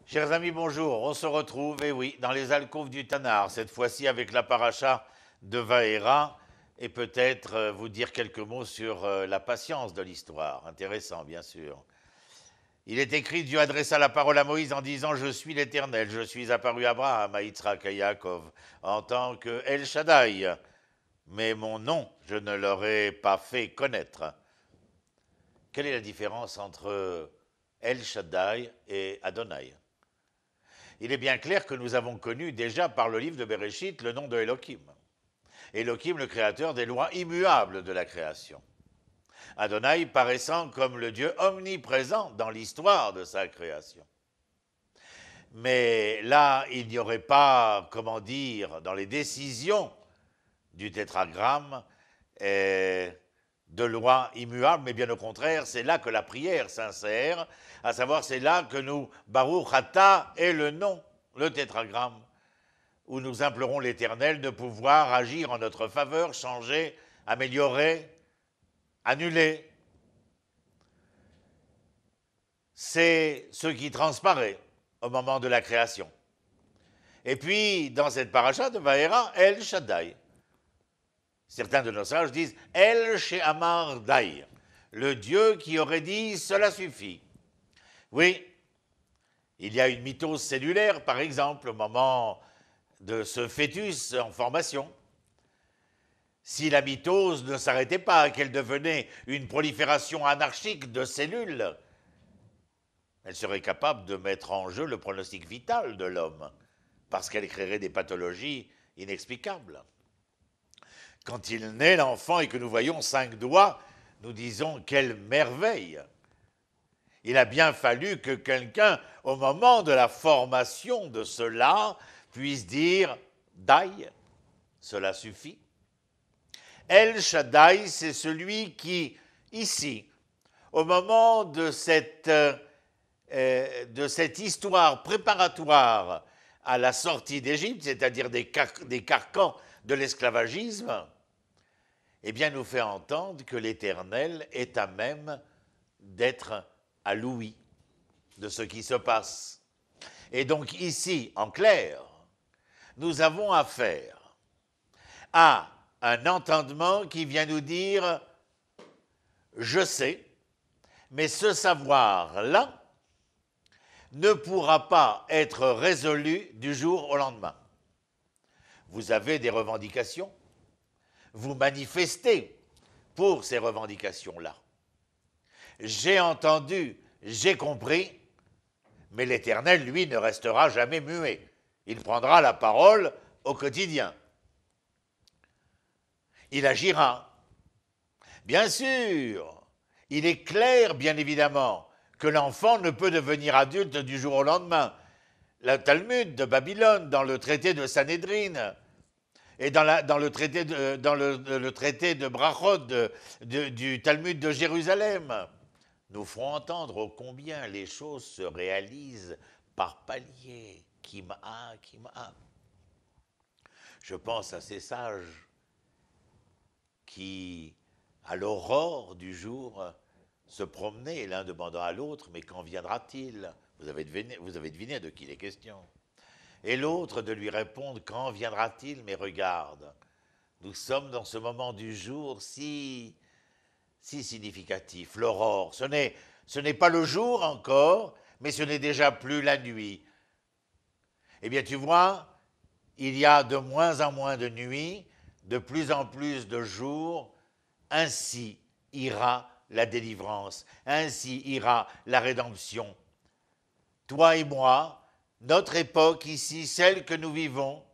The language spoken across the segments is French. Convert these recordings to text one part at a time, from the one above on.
Chers amis, bonjour. On se retrouve, et oui, dans les alcôves du Tannar, cette fois-ci avec la paracha de Vaera, et peut-être vous dire quelques mots sur la patience de l'histoire. Intéressant, bien sûr. Il est écrit, Dieu adressa la parole à Moïse en disant, je suis l'Éternel, je suis apparu à Abraham, à Yitzhak, à Yaakov, en tant que El Shaddai, mais mon nom, je ne leur ai pas fait connaître. Quelle est la différence entre El Shaddai et Adonai? Il est bien clair que nous avons connu déjà par le livre de Bereshit le nom de Elohim. Elohim, le créateur des lois immuables de la création. Adonai paraissant comme le Dieu omniprésent dans l'histoire de sa création. Mais là, il n'y aurait pas, comment dire, dans les décisions du tétragramme, de lois immuables, mais bien au contraire, c'est là que la prière s'insère, à savoir c'est là que nous, Baruch Ata est le nom, le tétragramme, où nous implorons l'Éternel de pouvoir agir en notre faveur, changer, améliorer, annuler. C'est ce qui transparaît au moment de la création. Et puis, dans cette paracha de Vaera, El Shaddai. Certains de nos sages disent El She'amar Dai, le Dieu qui aurait dit cela suffit. Oui, il y a une mitose cellulaire, par exemple, au moment de ce fœtus en formation. Si la mitose ne s'arrêtait pas, qu'elle devenait une prolifération anarchique de cellules, elle serait capable de mettre en jeu le pronostic vital de l'homme, parce qu'elle créerait des pathologies inexplicables. Quand il naît l'enfant et que nous voyons 5 doigts, nous disons quelle merveille. Il a bien fallu que quelqu'un, au moment de la formation de cela, puisse dire Dai, cela suffit. El Shaddai, c'est celui qui, ici, au moment de cette histoire préparatoire à la sortie d'Égypte, c'est-à-dire des carcans de l'esclavagisme, eh bien, nous fait entendre que l'Éternel est à même d'être à l'ouïe de ce qui se passe. Et donc ici, en clair, nous avons affaire à un entendement qui vient nous dire « je sais », mais ce savoir-là ne pourra pas être résolu du jour au lendemain. Vous avez des revendications, vous manifestez pour ces revendications-là. J'ai entendu, j'ai compris, mais l'Éternel, lui, ne restera jamais muet. Il prendra la parole au quotidien. Il agira. Bien sûr, il est clair, bien évidemment, que l'enfant ne peut devenir adulte du jour au lendemain. Le Talmud de Babylone, dans le traité de Sanhédrin, et dans le traité de Brachot du Talmud de Jérusalem, nous ferons entendre ô combien les choses se réalisent par paliers. Kim'a. Je pense à ces sages qui, à l'aurore du jour, se promenaient, l'un demandant à l'autre, mais quand viendra-t-il? Vous avez deviné de qui il est question. Et l'autre de lui répondre, quand viendra-t-il? Mais regarde, nous sommes dans ce moment du jour si significatif, l'aurore. Ce n'est pas le jour encore, mais ce n'est déjà plus la nuit. Eh bien, tu vois, il y a de moins en moins de nuits, de plus en plus de jours, ainsi ira la délivrance, ainsi ira la rédemption. Toi et moi, notre époque ici, celle que nous vivons,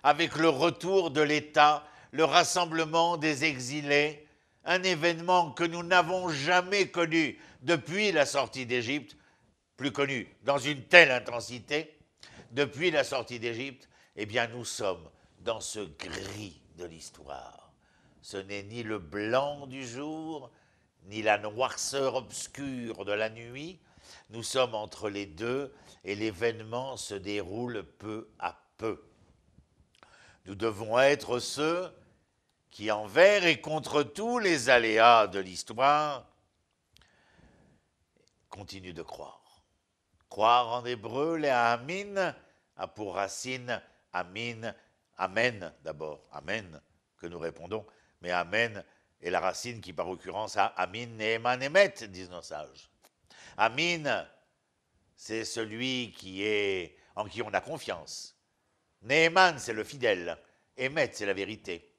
avec le retour de l'État, le rassemblement des exilés, un événement que nous n'avons jamais connu depuis la sortie d'Égypte, plus connu dans une telle intensité, depuis la sortie d'Égypte, eh bien nous sommes dans ce gris de l'histoire. Ce n'est ni le blanc du jour, ni la noirceur obscure de la nuit. Nous sommes entre les deux et l'événement se déroule peu à peu. Nous devons être ceux qui, envers et contre tous les aléas de l'histoire, continuent de croire. Croire en hébreu, les amin, a pour racine amin, amen d'abord, amen, que nous répondons, mais amen est la racine qui par occurrence a amin, neeman, emet, disent nos sages. Amin, c'est celui en qui on a confiance. Neeman, c'est le fidèle. Emet, c'est la vérité.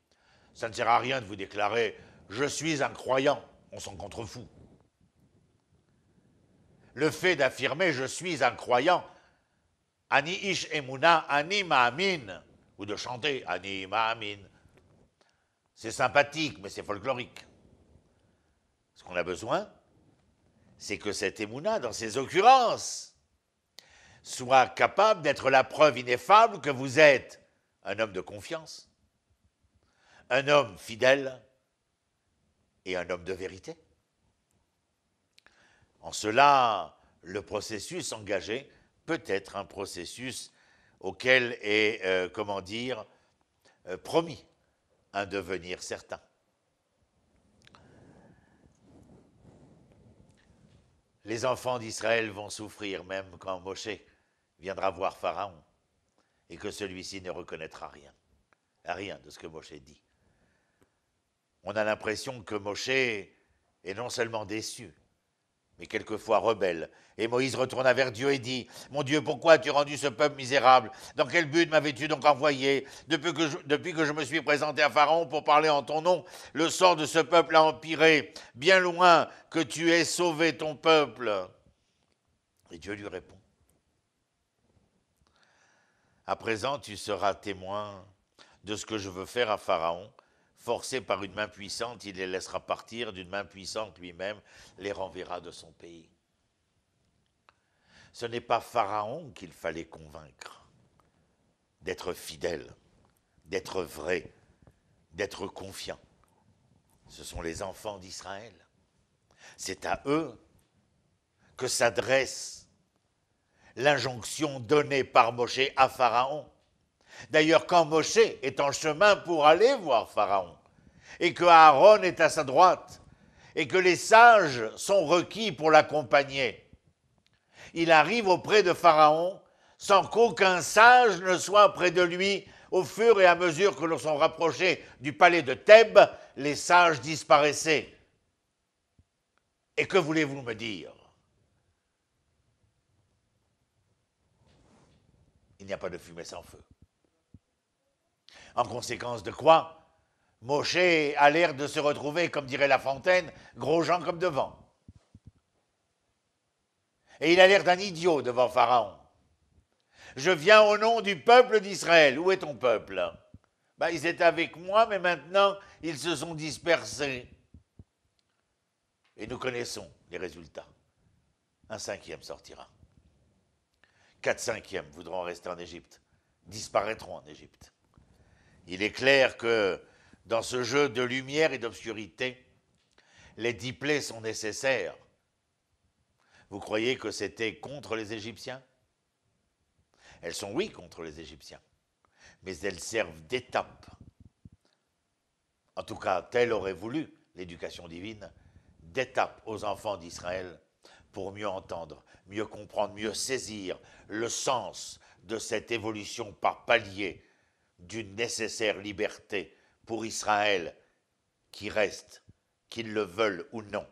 Ça ne sert à rien de vous déclarer « je suis un croyant », on s'en contrefout. Le fait d'affirmer « je suis un croyant », Ani ish emuna, ani ma'amin, ou de chanter Ani ma'amin, c'est sympathique, mais c'est folklorique. Ce qu'on a besoin, c'est que cette émouna, dans ces occurrences, soit capable d'être la preuve ineffable que vous êtes un homme de confiance, un homme fidèle et un homme de vérité. En cela, le processus engagé peut être un processus auquel est, promis un devenir certain. Les enfants d'Israël vont souffrir même quand Moshe viendra voir Pharaon et que celui-ci ne reconnaîtra rien de ce que Moshe dit. On a l'impression que Moshe est non seulement déçu, mais quelquefois rebelle. Et Moïse retourna vers Dieu et dit « Mon Dieu, pourquoi as-tu rendu ce peuple misérable? Dans quel but m'avais-tu donc envoyé? Depuis que je me suis présenté à Pharaon pour parler en ton nom, le sort de ce peuple a empiré, bien loin que tu aies sauvé ton peuple. » Et Dieu lui répond « À présent, tu seras témoin de ce que je veux faire à Pharaon. Forcé par une main puissante, il les laissera partir, d'une main puissante lui-même les renverra de son pays. » Ce n'est pas Pharaon qu'il fallait convaincre d'être fidèle, d'être vrai, d'être confiant. Ce sont les enfants d'Israël. C'est à eux que s'adresse l'injonction donnée par Moshe à Pharaon. D'ailleurs, quand Moshe est en chemin pour aller voir Pharaon, et que Aaron est à sa droite, et que les sages sont requis pour l'accompagner, il arrive auprès de Pharaon sans qu'aucun sage ne soit près de lui. Au fur et à mesure que l'on s'en rapprochait du palais de Thèbes, les sages disparaissaient. Et que voulez-vous me dire? Il n'y a pas de fumée sans feu. En conséquence de quoi, Moshe a l'air de se retrouver, comme dirait La Fontaine, gros Jean comme devant. Et il a l'air d'un idiot devant Pharaon. Je viens au nom du peuple d'Israël. Où est ton peuple? Ils étaient avec moi, mais maintenant, ils se sont dispersés. Et nous connaissons les résultats. Un cinquième sortira. 4/5 voudront rester en Égypte, disparaîtront en Égypte. Il est clair que dans ce jeu de lumière et d'obscurité, les 10 plaies sont nécessaires. Vous croyez que c'était contre les Égyptiens? Elles sont, oui, contre les Égyptiens, mais elles servent d'étape. En tout cas, telle aurait voulu l'éducation divine, d'étape aux enfants d'Israël pour mieux entendre, mieux comprendre, mieux saisir le sens de cette évolution par palier d'une nécessaire liberté pour Israël qui reste, qu'ils le veulent ou non,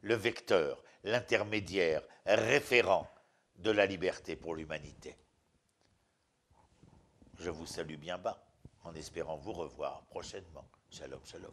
le vecteur, l'intermédiaire, référent de la liberté pour l'humanité. Je vous salue bien bas, en espérant vous revoir prochainement. Shalom, shalom.